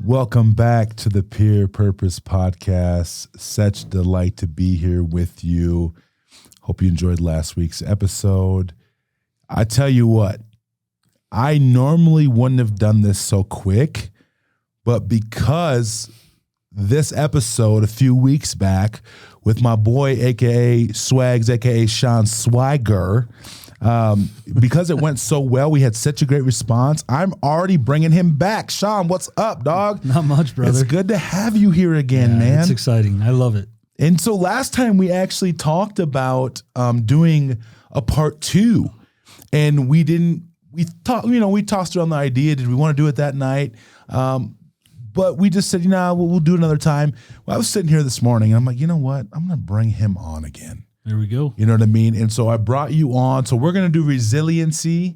Welcome back to the Peer Purpose Podcast. Such a delight to be here with you. Hope you enjoyed last week's episode. I tell you what, I normally wouldn't have done this so quick, but because this episode a few weeks back with my boy, aka Swags, aka Shaun Swiger, because it went so well, we had such a great response. I'm already bringing him back. Shaun, what's up, dog? Not much, brother. It's good to have you here again, man. It's exciting. I love it. And so last time we actually talked about doing a part 2, and we tossed around the idea. Did we want to do it that night? But we just said, we'll do it another time. Well, I was sitting here this morning, and I'm like, you know what? I'm going to bring him on again. There we go. You know what I mean? And so I brought you on. So we're going to do resiliency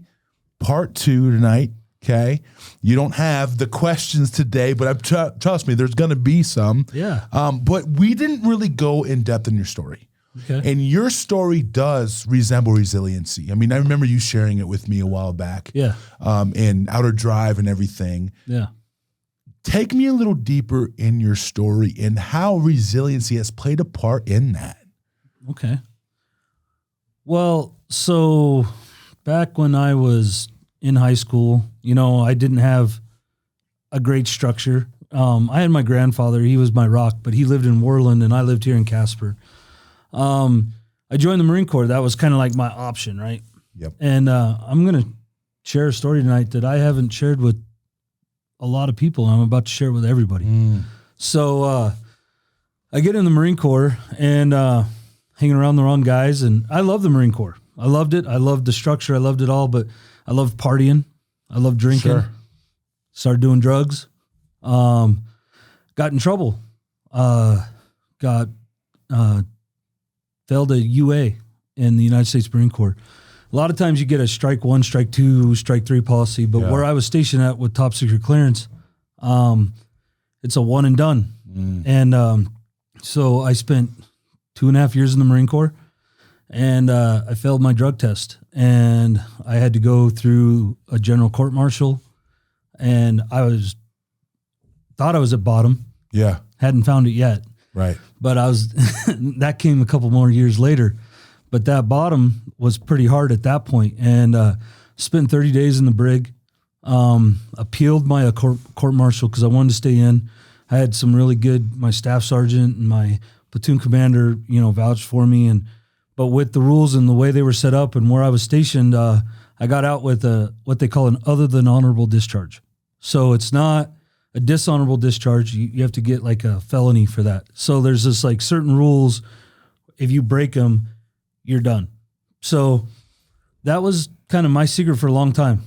part 2 tonight. Okay. You don't have the questions today, but trust me, there's going to be some. Yeah. But we didn't really go in depth in your story. Okay. And your story does resemble resiliency. I mean, I remember you sharing it with me a while back. Yeah. In Outer Drive and everything. Yeah. Take me a little deeper in your story and how resiliency has played a part in that. Okay. Well, so back when I was in high school, I didn't have a great structure. I had my grandfather, he was my rock, but he lived in Worland and I lived here in Casper. I joined the Marine Corps. That was kind of like my option, right? Yep. And I'm going to share a story tonight that I haven't shared with a lot of people. I'm about to share it with everybody. So I get in the Marine Corps and hanging around the wrong guys. And I love the Marine Corps. I loved it. I loved the structure. I loved it all. But I loved partying. I loved drinking. Sure. Started doing drugs. Got in trouble. Failed a UA in the United States Marine Corps. A lot of times you get a strike 1, strike 2, strike 3 policy, but where I was stationed at with top secret clearance, it's a one and done. And so I spent 2.5 years in the Marine Corps, and I failed my drug test, and I had to go through a general court martial, and thought I was at bottom. Yeah. Hadn't found it yet. Right. But that came a couple more years later. But that bottom was pretty hard at that point. And spent 30 days in the brig, appealed my court martial because I wanted to stay in. I had some really good, my staff sergeant and my platoon commander, vouched for me. But with the rules and the way they were set up and where I was stationed, I got out with what they call an other than honorable discharge. So it's not a dishonorable discharge. You have to get like a felony for that. So there's this like certain rules. If you break them, you're done. So that was kind of my secret for a long time.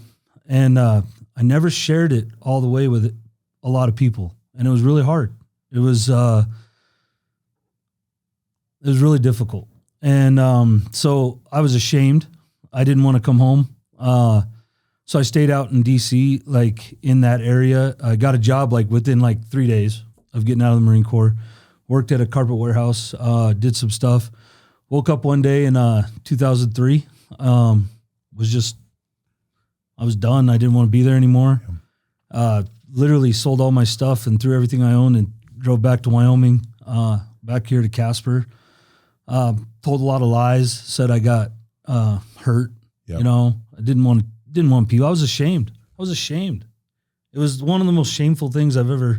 And I never shared it all the way with a lot of people. And it was really hard. It was really difficult. And so I was ashamed. I didn't want to come home. So I stayed out in DC, like in that area. I got a job like within like 3 days of getting out of the Marine Corps. Worked at a carpet warehouse, did some stuff. Woke up one day in 2003. I was done. I didn't want to be there anymore. Literally sold all my stuff and threw everything I owned and drove back to Wyoming, back here to Casper. Told a lot of lies, said I got hurt. Yep. I didn't want people. I was ashamed. It was one of the most shameful things I've ever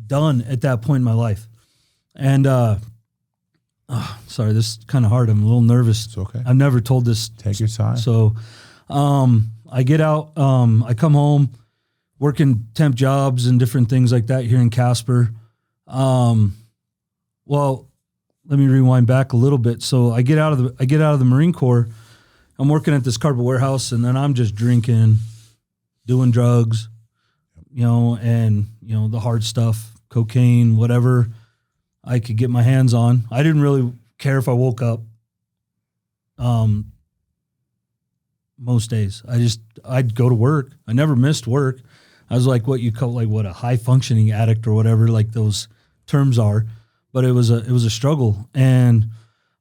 done at that point in my life. And sorry, this is kind of hard. I'm a little nervous. It's okay. I've never told this. Take your time. So I get out. I come home, working temp jobs and different things like that here in Casper. Well, let me rewind back a little bit. So I get out of the Marine Corps. I'm working at this carpet warehouse, and then I'm just drinking, doing drugs, and the hard stuff, cocaine, whatever I could get my hands on. I didn't really care if I woke up. Most days, I'd go to work. I never missed work. I was like what you call a high functioning addict or whatever, like those terms are. But it was a struggle, and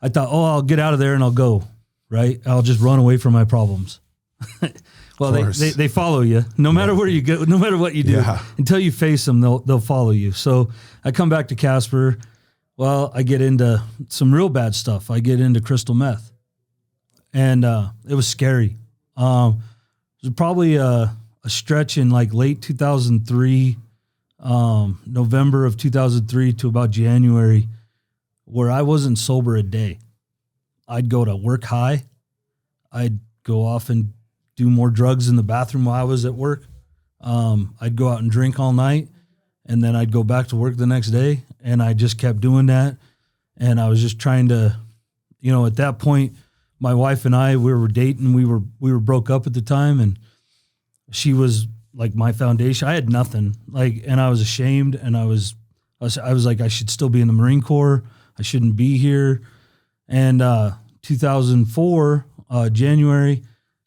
I thought, I'll get out of there and I'll go. Right? I'll just run away from my problems. Well, they follow you no matter where you go, no matter what you do. Yeah. Until you face them, they'll follow you. So I come back to Casper. Well, I get into some real bad stuff. I get into crystal meth, and it was scary. It was probably a stretch in like late 2003, November of 2003 to about January, where I wasn't sober a day. I'd go to work high. I'd go off and do more drugs in the bathroom while I was at work. I'd go out and drink all night, and then I'd go back to work the next day, and I just kept doing that. And I was just trying to, at that point, my wife and I, we were dating. We were broke up at the time, and she was like my foundation. I had nothing, and I was ashamed, and I was like, I should still be in the Marine Corps. I shouldn't be here. And 2004, January,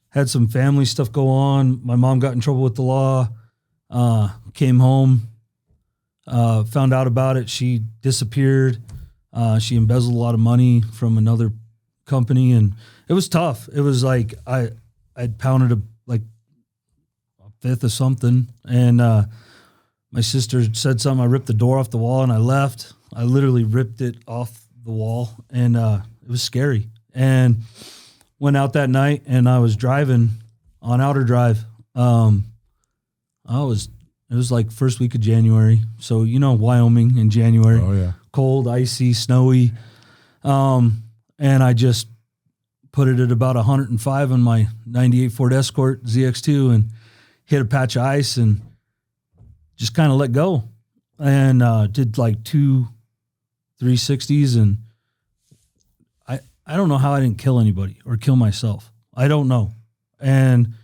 had some family stuff go on. My mom got in trouble with the law, came home, found out about it. She disappeared. She embezzled a lot of money from another company, and it was tough. It was like I'd pounded a fifth of something, and my sister said something. I ripped the door off the wall, and I left. I literally ripped it off the wall, and it was scary. And went out that night, and I was driving on Outer Drive. It was like first week of January. So, Wyoming in January. Oh, yeah. Cold, icy, snowy. And I just put it at about 105 on my 98 Ford Escort ZX2 and hit a patch of ice and just kind of let go. And did like 2 360s, and I don't know how I didn't kill anybody or kill myself. I don't know. And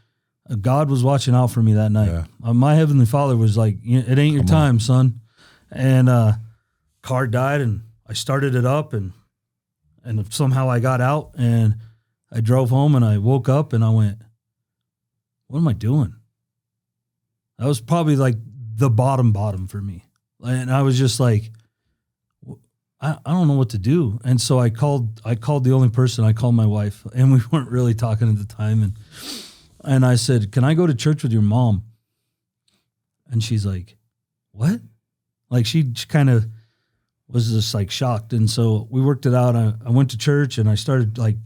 God was watching out for me that night. Yeah. My Heavenly Father was like, it ain't your time, son. And car died, and I started it up, and somehow I got out, and I drove home, and I woke up, and I went, what am I doing? That was probably like the bottom for me. And I was just like, I don't know what to do. And so I called the only person. I called my wife, and we weren't really talking at the time. And I said, can I go to church with your mom? And she's like, what? Like she kind of was just like shocked. And so we worked it out. I went to church, and I started like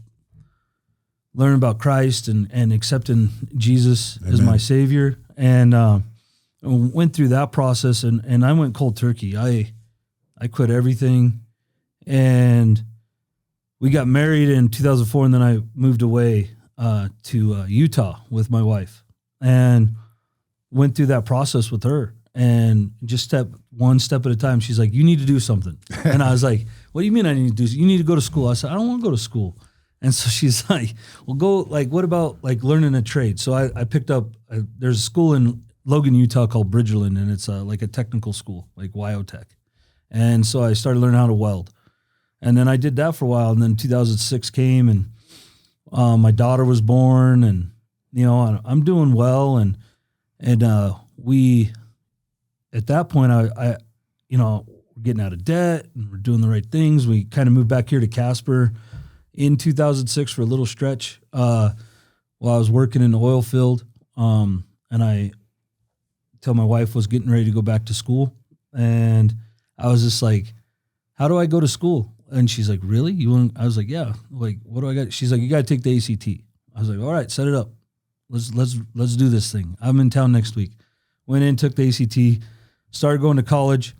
learning about Christ and accepting Jesus Amen. As my Savior. And went through that process, and I went cold turkey. I quit everything. And we got married in 2004, and then I moved away to Utah with my wife, and went through that process with her. And just one step at a time, she's like, you need to do something. And I was like, what do you mean I need to do? You need to go to school. I said, I don't want to go to school. And so she's like, well, go, like, what about like learning a trade? So I picked up, there's a school in Logan, Utah called Bridgerland, and it's like a technical school, like WyoTech. And so I started learning how to weld. And then I did that for a while. And then 2006 came, and my daughter was born, and, I'm doing well. And we, at that point, I we're getting out of debt, and we're doing the right things. We kind of moved back here to Casper in 2006 for a little stretch while I was working in the oil field. And I tell my wife was getting ready to go back to school. And I was just like, how do I go to school? And she's like, really? You want? I was like, yeah. Like, what do I got? She's like, you got to take the ACT. I was like, all right, set it up. Let's do this thing. I'm in town next week. Went in, took the ACT, started going to college.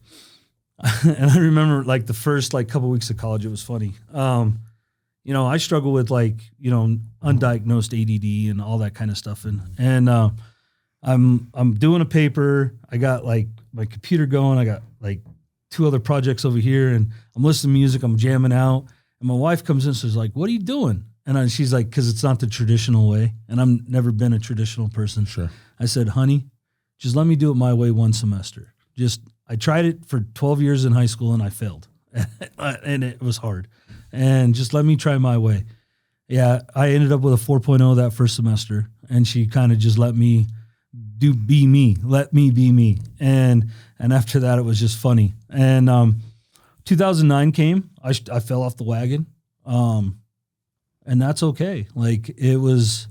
And I remember like the first couple weeks of college, it was funny. I struggle with undiagnosed ADD and all that kind of stuff. And I'm doing a paper. I got like my computer going. I got like 2 other projects over here, and I'm listening to music. I'm jamming out, and my wife comes in and says like, what are you doing? And she's like, because it's not the traditional way, and I've never been a traditional person. Sure. I said, honey, just let me do it my way one semester. I tried it for 12 years in high school, and I failed, and it was hard. And just let me try my way. Yeah, I ended up with a 4.0 that first semester, and she kind of just let me be me. Let me be me. And after that, it was just funny. And 2009 came. I fell off the wagon, and that's okay. Like, it was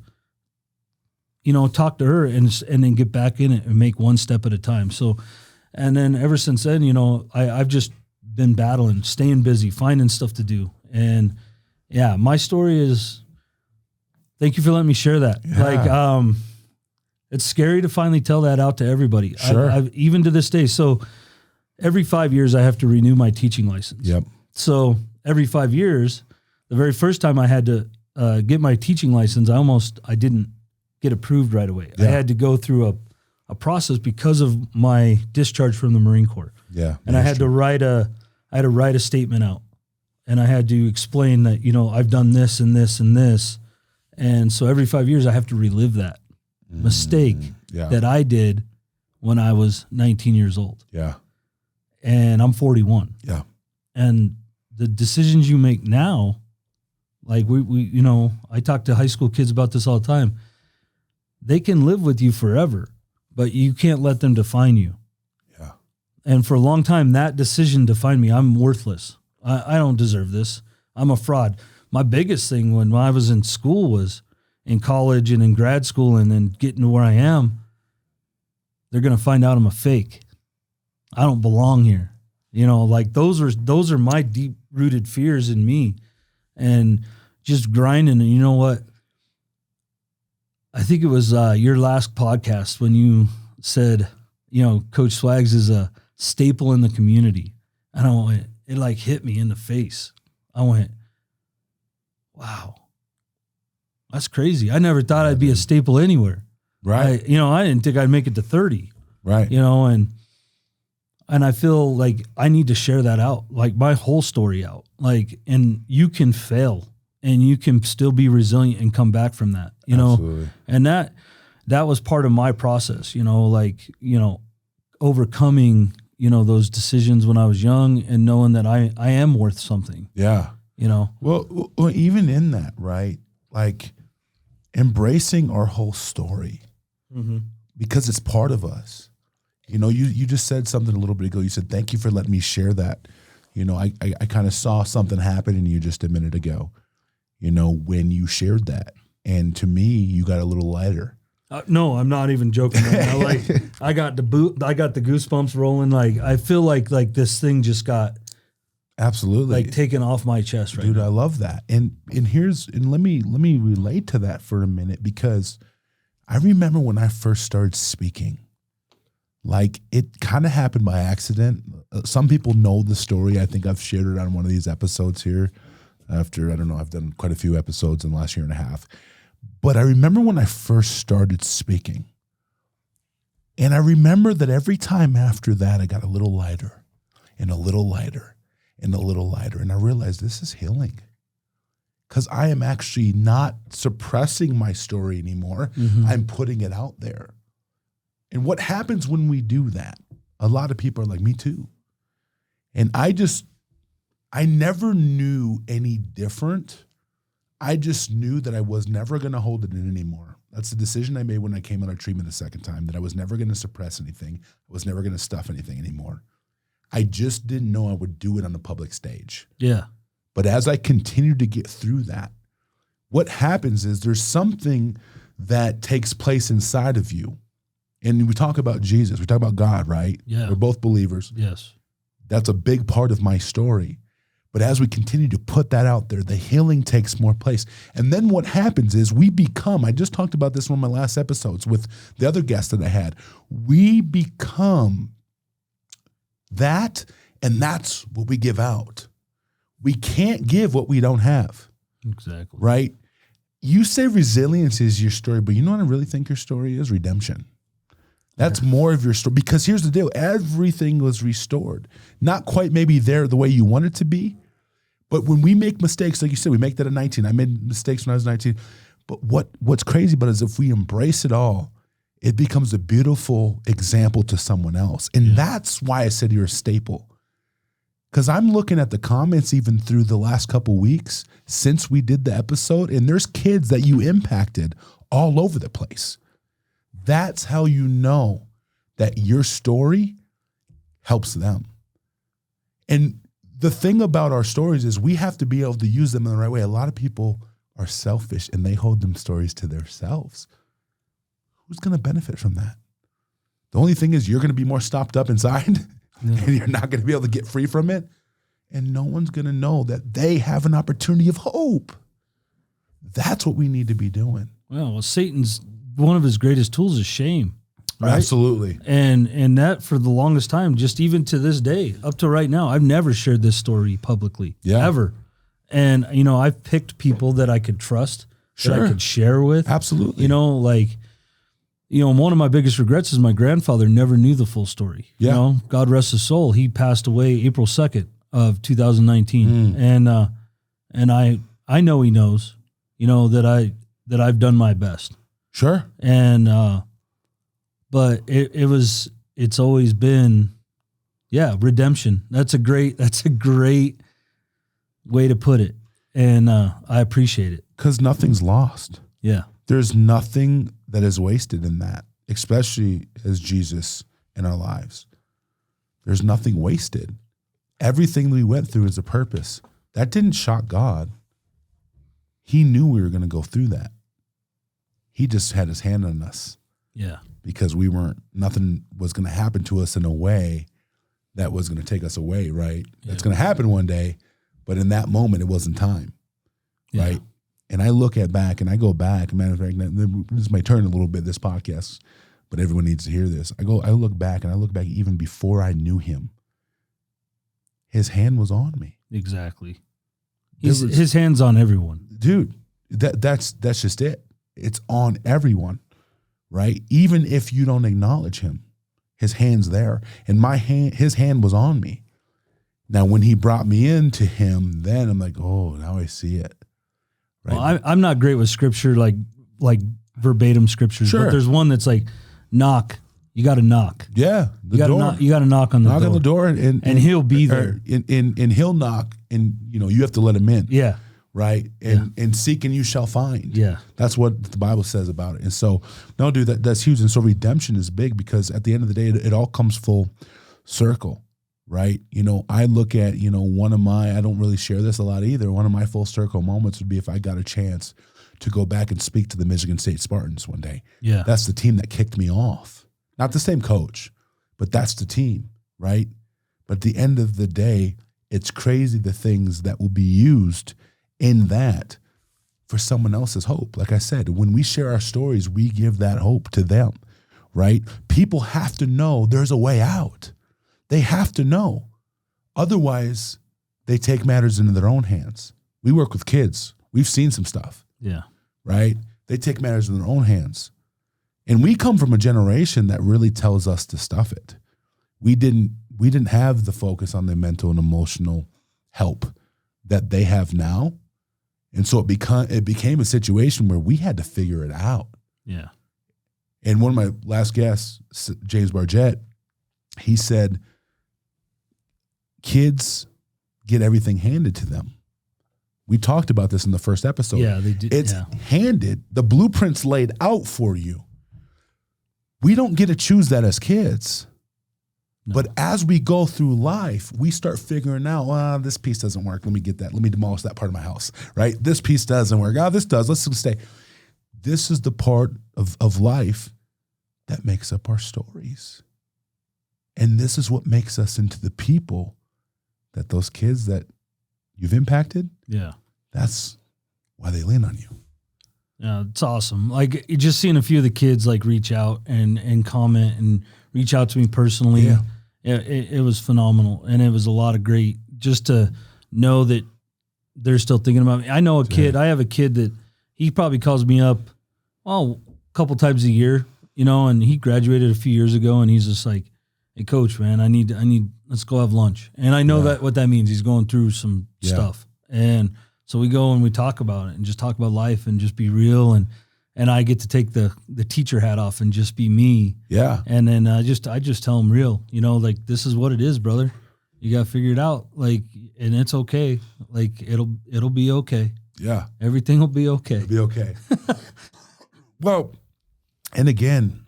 talk to her and then get back in it and make one step at a time. So, and then ever since then, I've just been battling, staying busy, finding stuff to do. And yeah, my story is, thank you for letting me share that. Yeah. It's scary to finally tell that out to everybody. Sure. Even to this day. So every 5 years I have to renew my teaching license. Yep. So every 5 years, the very first time I had to get my teaching license, I didn't get approved right away. Yeah. I had to go through a process because of my discharge from the Marine Corps. Yeah. And I had to write a statement out, and I had to explain that, I've done this and this and this. And so every 5 years I have to relive that mistake that I did when I was 19 years old. Yeah. And I'm 41. Yeah. And the decisions you make now, like I talk to high school kids about this all the time. They can live with you forever, but you can't let them define you. Yeah. And for a long time, that decision defined me. I'm worthless. I don't deserve this. I'm a fraud. My biggest thing when I was in school was in college and in grad school and then getting to where I am, they're going to find out I'm a fake. I don't belong here. Those are my deep rooted fears in me, and just grinding. And you know what? I think it was your last podcast when you said, Coach Swags is a staple in the community. And I went, it like hit me in the face. I went, wow, that's crazy. I never thought I'd be a staple anywhere. Right. I didn't think I'd make it to 30. Right. And I feel like I need to share that out, like my whole story out. Like, and you can fail and you can still be resilient and come back from that, Absolutely. And that was part of my process, overcoming, those decisions when I was young and knowing that I am worth something. Yeah. Well, even in that, right? Like embracing our whole story because it's part of us. You just said something a little bit ago. You said, thank you for letting me share that. I kind of saw something happen in you just a minute ago, when you shared that. And to me, you got a little lighter. No, I'm not even joking right now. Like I got the goosebumps rolling. Like I feel like this thing just got absolutely taken off my chest right Dude, now. I love that. And let me relate to that for a minute, because I remember when I first started speaking, like it kind of happened by accident. Some people know the story. I think I've shared it on one of these episodes here after, I don't know, I've done quite a few episodes in the last year and a half. But I remember when I first started speaking, and I remember that every time after that, I got a little lighter and a little lighter and a little lighter. And I realized this is healing, because I am actually not suppressing my story anymore. I'm putting it out there. And what happens when we do that? A lot of people are like, me too. And I never knew any different. I just knew that I was never going to hold it in anymore. That's the decision I made when I came out of treatment the second time, that I was never going to suppress anything. I was never going to stuff anything anymore. I just didn't know I would do it on the public stage. Yeah. But as I continued to get through that, what happens is there's something that takes place inside of you. And we talk about Jesus, we talk about God, right? Yeah. We're both believers. Yes. That's a big part of my story. But as we continue to put that out there, the healing takes more place. And then what happens is we become, I just talked about this in one of my last episodes with the other guest that I had, we become that, and that's what we give out. We can't give what we don't have. Exactly. Right? You say resilience is your story, but you know what I really think your story is? Redemption. That's more of your story. Because here's the deal. Everything was restored. Not quite maybe there the way you want it to be. But when we make mistakes, like you said, we make that at 19. I made mistakes when I was 19. But what's crazy about it is if we embrace it all, it becomes a beautiful example to someone else. And that's why I said you're a staple. Because I'm looking at the comments even through the last couple weeks since we did the episode, and there's kids that you impacted all over the place. That's how you know that your story helps them. And the thing about our stories is we have to be able to use them in the right way. A lot of people are selfish and they hold them stories to themselves. who's going to benefit from that? The only thing is you're going to be more stopped up inside and you're not going to be able to get free from it. And no one's going to know that they have an opportunity of hope. That's what we need to be doing. Well, Satan's, one of his greatest tools is shame. Right? Absolutely. And that for the longest time, just even to this day, up to right now, I've never shared this story publicly, ever. And, you know, I've picked people that I could trust, that I could share with. Absolutely. You know, like, you know, one of my biggest regrets is my grandfather never knew the full story. Yeah. You know, God rest his soul. He passed away April 2nd of 2019. And I know he knows, you know, that I've done my best. Sure. And, but it's always been, redemption. That's a great way to put it. And I appreciate it. Because nothing's lost. Yeah. There's nothing that is wasted in that, especially as Jesus in our lives. There's nothing wasted. Everything we went through is a purpose. That didn't shock God. He knew we were going to go through that. He just had his hand on us. Yeah. Because nothing was going to happen to us in a way that was going to take us away, right? Yeah. That's going to happen one day, but in that moment, it wasn't time, right? And I look back, and I go back. Matter of fact, this is my turn a little bit, this podcast, but everyone needs to hear this. I look back even before I knew him. His hand was on me. Exactly. His hand's on everyone. Dude, that's just it. It's on everyone. Right? Even if you don't acknowledge him, his hand's there. And his hand was on me. Now, when he brought me into him, then I'm like, oh, now I see it. Right? Well, I'm not great with scripture, like verbatim scriptures, but there's one that's like, knock. You got to knock. Yeah. You got to knock on the door. Knock on the door and he'll be there. And he'll knock, and you have to let him in. Yeah. Right. And seek and you shall find. Yeah. That's what the Bible says about it. And so, no, dude, that's huge. And so redemption is big because at the end of the day, it all comes full circle. Right. You know, I look at, I don't really share this a lot either. One of my full circle moments would be if I got a chance to go back and speak to the Michigan State Spartans one day. Yeah. That's the team that kicked me off. Not the same coach, but that's the team. Right. But at the end of the day, it's crazy the things that will be used in that for someone else's hope. Like I said, when we share our stories, we give that hope to them, right? People have to know there's a way out. They have to know. Otherwise, they take matters into their own hands. We work with kids. We've seen some stuff. Yeah. Right? They take matters in their own hands. And we come from a generation that really tells us to stuff it. We didn't have the focus on the mental and emotional help that they have now. And so it became a situation where we had to figure it out. Yeah. And one of my last guests, James Bargett, he said, kids get everything handed to them. We talked about this in the first episode. Yeah, they did. It's handed. The blueprint's laid out for you. We don't get to choose that as kids. No. But as we go through life, we start figuring out, this piece doesn't work. Let me get that. Let me demolish that part of my house, right? This piece doesn't work. This does. Let's stay. This is the part of life that makes up our stories. And this is what makes us into the people that those kids that you've impacted, that's why they lean on you. Yeah, it's awesome. Like just seeing a few of the kids like reach out and comment and reach out to me personally. Yeah. It was phenomenal. And it was a lot of great just to know that they're still thinking about me. I know a kid, I have a kid that he probably calls me up, a couple times a year, and he graduated a few years ago and he's just like, hey coach, man, I need, let's go have lunch. And I know that what that means. He's going through some stuff. And so we go and we talk about it and just talk about life and just be real. And I get to take the teacher hat off and just be me. Yeah. And then I just tell him real, like this is what it is, brother. You got to figure it out. Like, and it's okay. Like it'll be okay. Yeah. Everything will be okay. It'll be okay. Well, and again,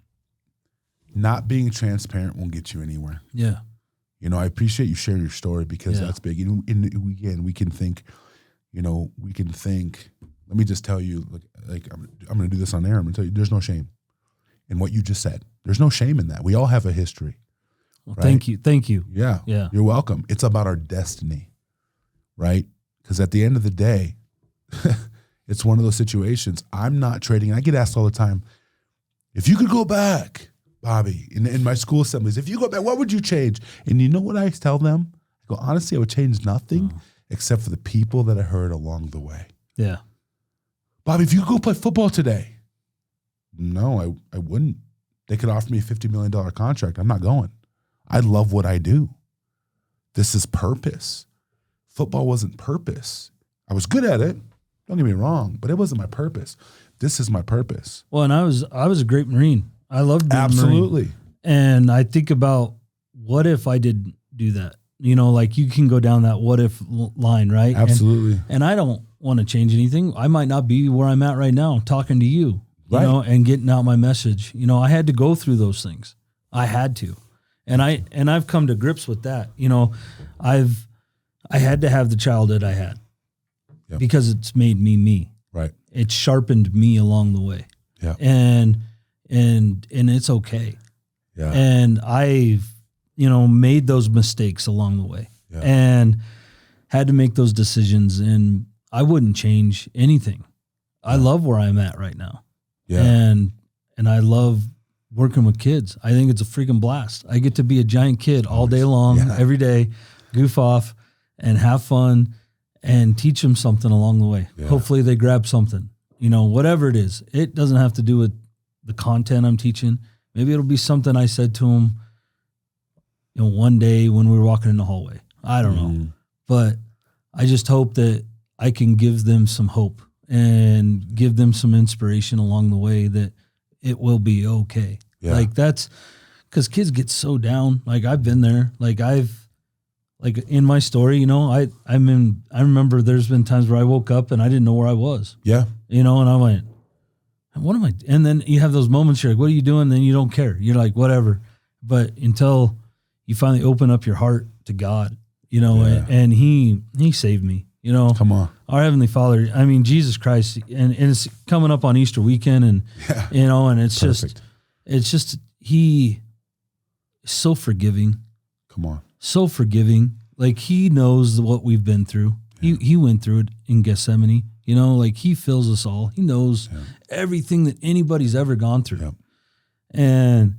not being transparent won't get you anywhere. Yeah. I appreciate you sharing your story because that's big. And again, we can think, let me just tell you, like I'm going to do this on air. I'm going to tell you, there's no shame. in what you just said. There's no shame in that. We all have a history. Well, right? Thank you. Yeah. Yeah. You're welcome. It's about our destiny, right? Because at the end of the day, it's one of those situations. I'm not trading. I get asked all the time, if you could go back, Bobby, in my school assemblies, if you go back, what would you change? And you know what I tell them? I go, honestly, I would change nothing except for the people that I heard along the way. Yeah. Bobby, if you could go play football today, no, I wouldn't. They could offer me a $50 million contract. I'm not going. I love what I do. This is purpose. Football wasn't purpose. I was good at it. Don't get me wrong, but it wasn't my purpose. This is my purpose. Well, and I was a great Marine. I loved being Absolutely. a Marine. And I think about, what if I didn't do that? You know, like you can go down that what if line, right? Absolutely. And I don't want to change anything. I might not be where I'm at right now talking to you, you know, and getting out my message. You know, I had to go through those things. I had to. And I've come to grips with that. You know, I had to have the childhood I had because it's made me. Right. It sharpened me along the way. Yeah. And it's okay. Yeah. And I've, you know, made those mistakes along the way and had to make those decisions, and I wouldn't change anything. I love where I'm at right now. Yeah. And I love working with kids. I think it's a freaking blast. I get to be a giant kid all day long, every day, goof off and have fun and teach them something along the way. Yeah. Hopefully they grab something, you know, whatever it is. It doesn't have to do with the content I'm teaching. Maybe it'll be something I said to them, you know, one day when we were walking in the hallway. I don't know. But I just hope that I can give them some hope and give them some inspiration along the way that it will be okay. Yeah. Like that's because kids get so down. Like I've been there. Like in my story, you know, I remember there's been times where I woke up and I didn't know where I was. Yeah. You know, and I went, what am I? And then you have those moments you're like, what are you doing? Then you don't care. You're like, whatever. But until you finally open up your heart to God, you know, and he saved me, you know. Come on. Our Heavenly Father, I mean, Jesus Christ, and it's coming up on Easter weekend, and, you know, and it's just, he is so forgiving. Come on. So forgiving. Like he knows what we've been through. Yeah. He went through it in Gethsemane, you know, like he fills us all. He knows everything that anybody's ever gone through. Yeah. And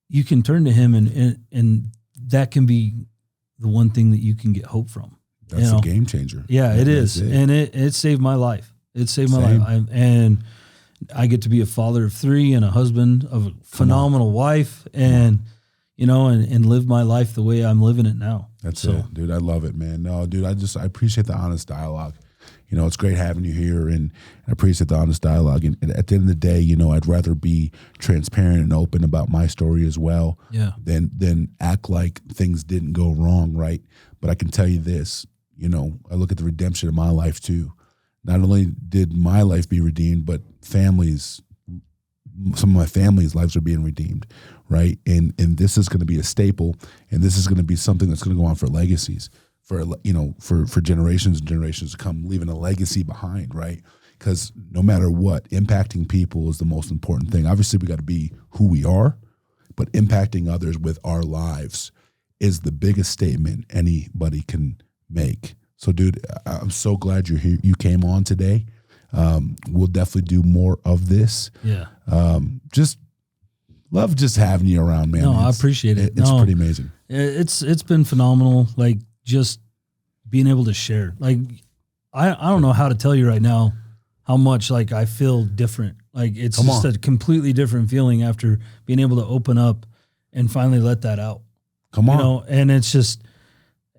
you can turn to him, and that can be the one thing that you can get hope from. That's a game changer. Yeah, it is. And it saved my life. It saved my life. And I get to be a father of 3 and a husband of a phenomenal wife, and, you know, and live my life the way I'm living it now. That's it, dude. I love it, man. No, dude, I appreciate the honest dialogue. You know, it's great having you here, and I appreciate the honest dialogue. And at the end of the day, you know, I'd rather be transparent and open about my story as well than act like things didn't go wrong, right? But I can tell you this, you know, I look at the redemption of my life too. Not only did my life be redeemed, but families, some of my family's lives are being redeemed, right? And this is going to be a staple, and this is going to be something that's going to go on for legacies. For, you know, for generations and generations to come, leaving a legacy behind, right? Because no matter what, impacting people is the most important thing. Obviously, we got to be who we are, but impacting others with our lives is the biggest statement anybody can make. So, dude, I'm so glad you're here. You came on today. We'll definitely do more of this. Yeah. Just love just having you around, man. No, I appreciate it. It's pretty amazing. It's been phenomenal. Like, just being able to share. Like, I don't know how to tell you right now how much, like, I feel different. Like, it's just a completely different feeling after being able to open up and finally let that out. You know, and it's just,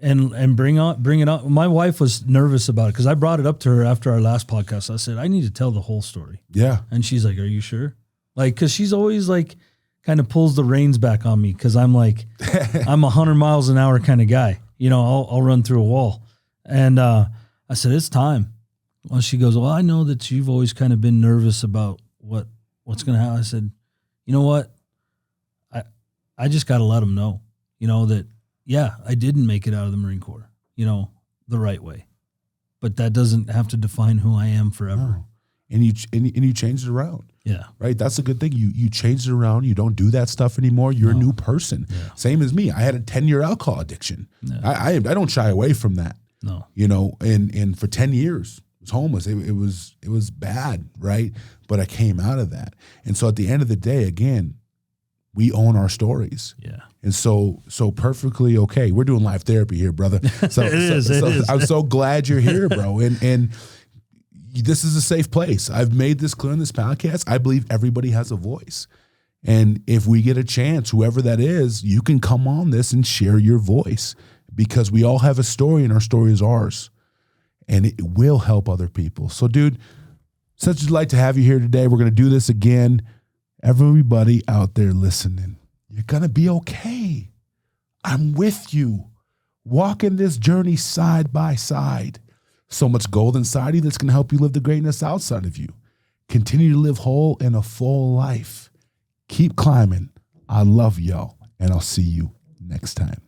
and bring it out. My wife was nervous about it because I brought it up to her after our last podcast. I said, I need to tell the whole story. Yeah. And she's like, are you sure? Like, because she's always like, kind of pulls the reins back on me because I'm like, I'm 100 miles an hour kind of guy. You know, I'll run through a wall. And I said, it's time. Well, she goes, well, I know that you've always kind of been nervous about what's going to happen. I said, you know what? I just got to let them know, you know, that, yeah, I didn't make it out of the Marine Corps, you know, the right way. But that doesn't have to define who I am forever. No. And you changed it around. Yeah. Right. That's a good thing. You changed it around. You don't do that stuff anymore. You're a new person. Yeah. Same as me. I had a 10-year alcohol addiction. Yeah. I don't shy away from that. No. You know, and for 10 years I was homeless. It was bad, right? But I came out of that. And so at the end of the day, again, we own our stories. Yeah. And so perfectly okay. We're doing live therapy here, brother. So, it is. I'm so glad you're here, bro. And this is a safe place. I've made this clear in this podcast. I believe everybody has a voice. And if we get a chance, whoever that is, you can come on this and share your voice, because we all have a story and our story is ours. And it will help other people. So, dude, such a delight to have you here today. We're going to do this again. Everybody out there listening, you're going to be okay. I'm with you. Walking this journey side by side. So much gold inside you that's going to help you live the greatness outside of you. Continue to live whole and a full life. Keep climbing. I love y'all, and I'll see you next time.